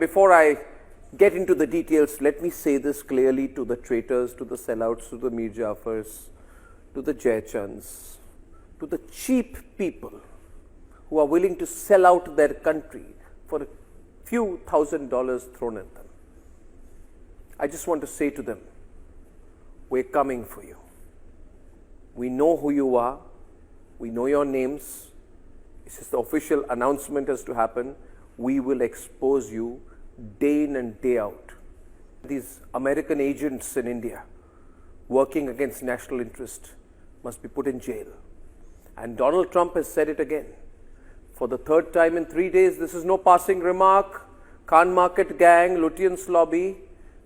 Before I get into the details, let me say this clearly to the traitors, to the sellouts, to the Mir Jafars, to the Jayachands, to the cheap people who are willing to sell out their country for a few $1,000s thrown at them. I just want to say to them, we're coming for you. We know who you are. We know your names. This is the official announcement has to happen. We will expose you day in and day out. These American agents in India working against national interest must be put in jail. And Donald Trump has said it again. For the third time in 3 days, this is no passing remark. Khan Market Gang, Lutyens Lobby.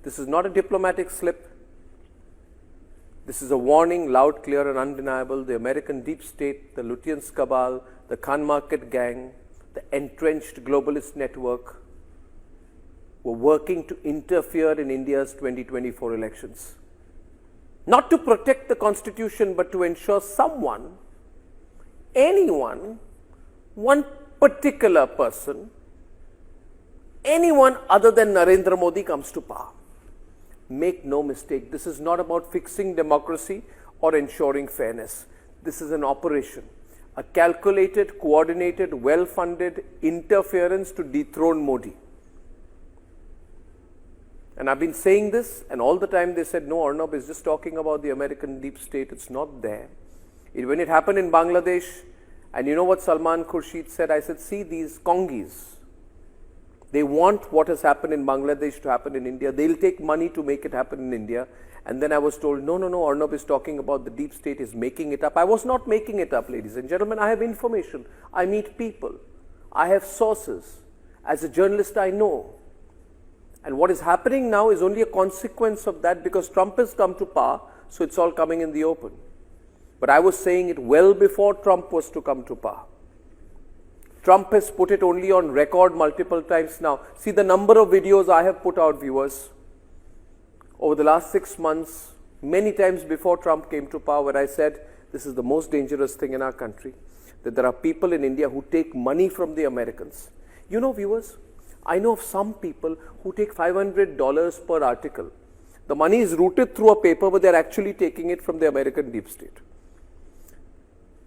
This is not a diplomatic slip. This is a warning, loud, clear and undeniable. The American deep state, the Lutyens cabal, the Khan Market Gang, the entrenched globalist network were working to interfere in India's 2024 elections. Not to protect the constitution, but to ensure someone, anyone, one particular person, anyone other than Narendra Modi comes to power. Make no mistake, this is not about fixing democracy or ensuring fairness. This is an operation, a calculated, coordinated, well-funded interference to dethrone Modi. And I've been saying this, and all the time they said, no, Arnab is just talking about the American deep state. It's not there. When it happened in Bangladesh, and you know what Salman Khurshid said? I said, see, these Congis, they want what has happened in Bangladesh to happen in India. They'll take money to make it happen in India. And then I was told, no, Arnab is talking about the deep state, is making it up. I was not making it up, ladies and gentlemen. I have information. I meet people. I have sources. As a journalist, I know. And what is happening now is only a consequence of that because Trump has come to power, so it's all coming in the open. But I was saying it well before Trump was to come to power. Trump has put it only on record multiple times now. See the number of videos I have put out, viewers, over the last 6 months, many times before Trump came to power, where I said this is the most dangerous thing in our country, that there are people in India who take money from the Americans. You know, viewers, I know of some people who take $500 per article. The money is routed through a paper, but they're actually taking it from the American deep state.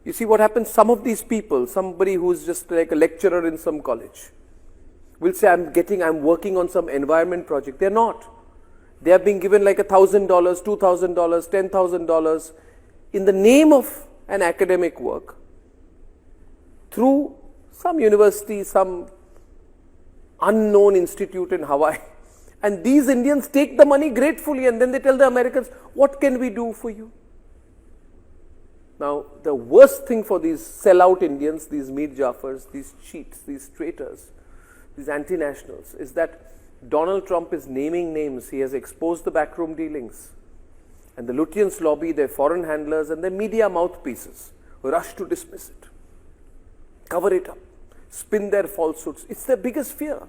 You see what happens? Some of these people, somebody who's just like a lecturer in some college, will say, I'm working on some environment project. They're not. They are being given like $1,000, $2,000, $10,000 in the name of an academic work through some university, some unknown institute in Hawaii. And these Indians take the money gratefully and then they tell the Americans, what can we do for you? Now, the worst thing for these sellout Indians, these Mir Jafars, these cheats, these traitors, these anti-nationals, is that Donald Trump is naming names. He has exposed the backroom dealings. And the Lutyens lobby, their foreign handlers and their media mouthpieces rush to dismiss it, cover it up, spin their falsehoods. It's their biggest fear.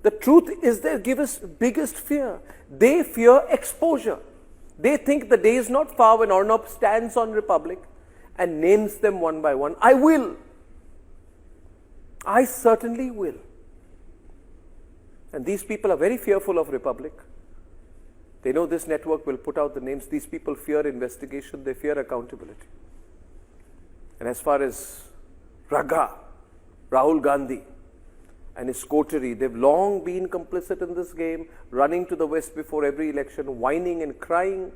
The truth is their biggest fear. They fear exposure. They think the day is not far when Arnab stands on Republic and names them one by one. I will. I certainly will. And these people are very fearful of Republic. They know this network will put out the names. These people fear investigation. They fear accountability. And as far as Rahul Gandhi and his coterie, they've long been complicit in this game, running to the West before every election, whining and crying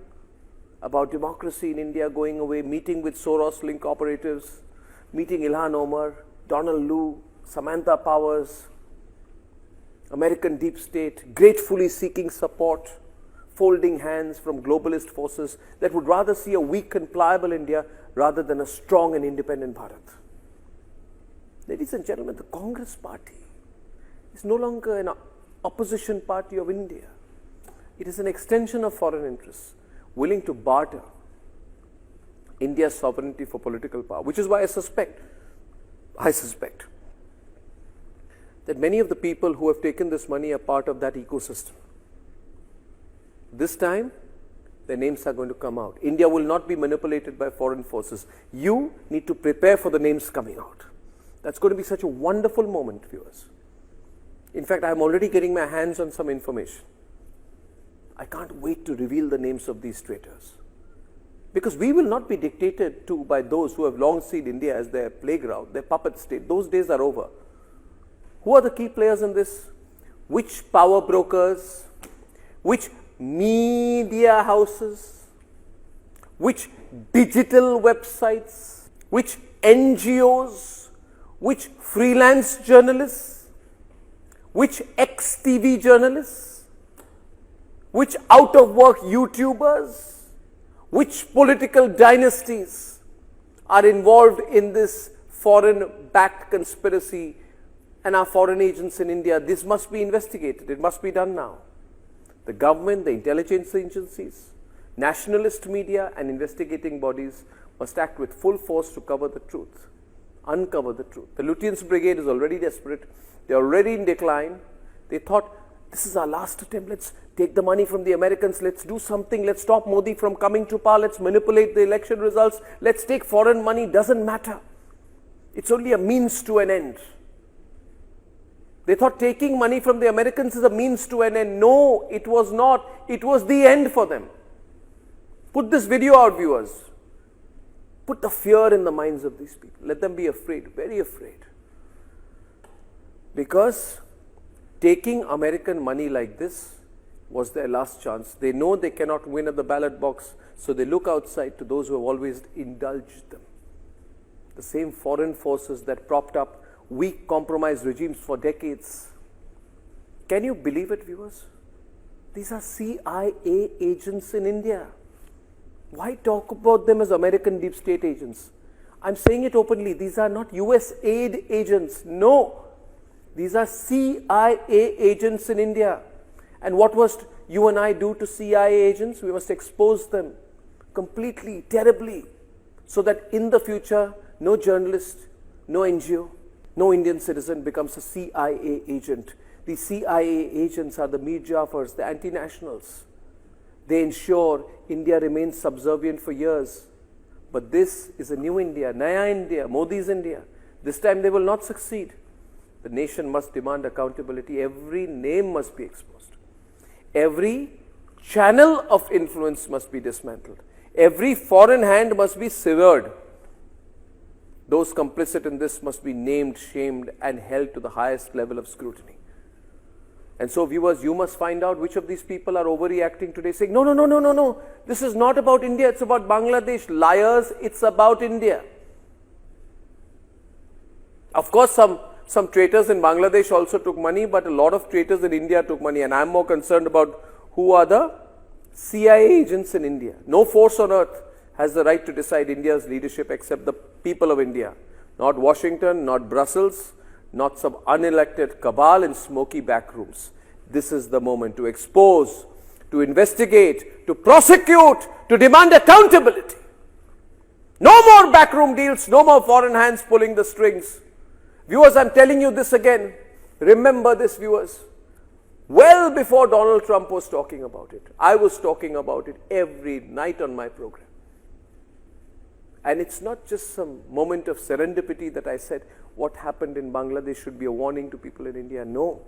about democracy in India going away, meeting with Soros-linked operatives, meeting Ilhan Omar, Donald Lu, Samantha Powers, American deep state, gratefully seeking support, folding hands from globalist forces that would rather see a weak and pliable India rather than a strong and independent Bharat. Ladies and gentlemen, the Congress party is no longer an opposition party of India. It is an extension of foreign interests, willing to barter India's sovereignty for political power, which is why I suspect that many of the people who have taken this money are part of that ecosystem. This time, their names are going to come out. India will not be manipulated by foreign forces. You need to prepare for the names coming out. That's going to be such a wonderful moment, viewers. In fact, I am already getting my hands on some information. I can't wait to reveal the names of these traitors. Because we will not be dictated to by those who have long seen India as their playground, their puppet state. Those days are over. Who are the key players in this? Which power brokers? Which media houses? Which digital websites? Which NGOs? Which freelance journalists? Which ex-TV journalists? Which out-of-work YouTubers? Which political dynasties are involved in this foreign-backed conspiracy and our foreign agents in India? This must be investigated. It must be done now. The government, the intelligence agencies, nationalist media and investigating bodies must act with full force to cover the truth, uncover the truth. The Lutyens Brigade is already desperate. They're already in decline. They thought, this is our last attempt. Let's take the money from the Americans. Let's do something. Let's stop Modi from coming to power. Let's manipulate the election results. Let's take foreign money. Doesn't matter. It's only a means to an end. They thought taking money from the Americans is a means to an end. No, it was not. It was the end for them. Put this video out, viewers. Put the fear in the minds of these people. Let them be afraid, very afraid. Because taking American money like this was their last chance. They know they cannot win at the ballot box, so they look outside to those who have always indulged them. The same foreign forces that propped up weak, compromised regimes for decades. Can you believe it, viewers? These are CIA agents in India. Why talk about them as American deep state agents? I'm saying it openly. These are not US aid agents. No. These are CIA agents in India. And what must you and I do to CIA agents? We must expose them completely, terribly, so that in the future, no journalist, no NGO, no Indian citizen becomes a CIA agent. The CIA agents are the Mir Jafars, the anti-nationals. They ensure India remains subservient for years. But this is a new India, Naya India, Modi's India. This time they will not succeed. The nation must demand accountability. Every name must be exposed. Every channel of influence must be dismantled. Every foreign hand must be severed. Those complicit in this must be named, shamed, and held to the highest level of scrutiny. And so, viewers, you must find out which of these people are overreacting today, saying, no, this is not about India, it's about Bangladesh. Liars, it's about India. Of course, some traitors in Bangladesh also took money, but a lot of traitors in India took money, and I'm more concerned about who are the CIA agents in India. No force on earth has the right to decide India's leadership except the people of India. Not Washington, not Brussels, not some unelected cabal in smoky back rooms. This is the moment to expose, to investigate, to prosecute, to demand accountability. No more backroom deals, no more foreign hands pulling the strings. Viewers, I'm telling you this again. Remember this, viewers. Well before Donald Trump was talking about it, I was talking about it every night on my program. And it's not just some moment of serendipity that I said what happened in Bangladesh should be a warning to people in India. No.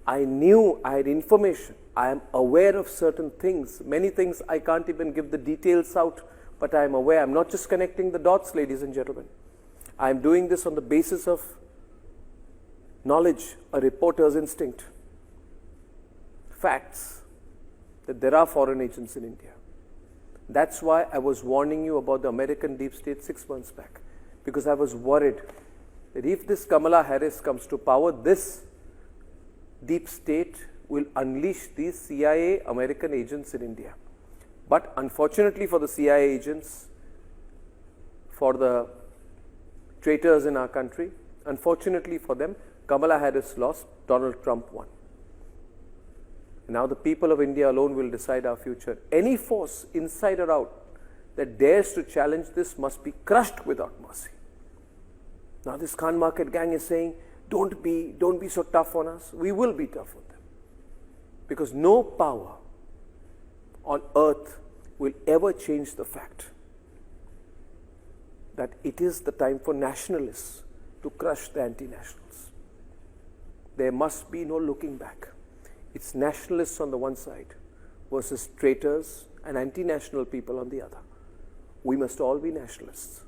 I knew, I had information. I am aware of certain things. Many things I can't even give the details out, but I am aware. I'm not just connecting the dots, ladies and gentlemen. I am doing this on the basis of knowledge, a reporter's instinct, facts, that there are foreign agents in India. That's why I was warning you about the American deep state 6 months back, because I was worried that if this Kamala Harris comes to power, this deep state will unleash these CIA American agents in India. But unfortunately for the CIA agents, for the traitors in our country, unfortunately for them, Kamala Harris lost, Donald Trump won. Now the people of India alone will decide our future. Any force, inside or out, that dares to challenge this must be crushed without mercy. Now this Khan Market gang is saying, don't be so tough on us. We will be tough on them. Because no power on earth will ever change the fact that it is the time for nationalists to crush the anti-nationals. there must be no looking back. It's nationalists on the one side versus traitors and anti-national people on the other. We must all be nationalists.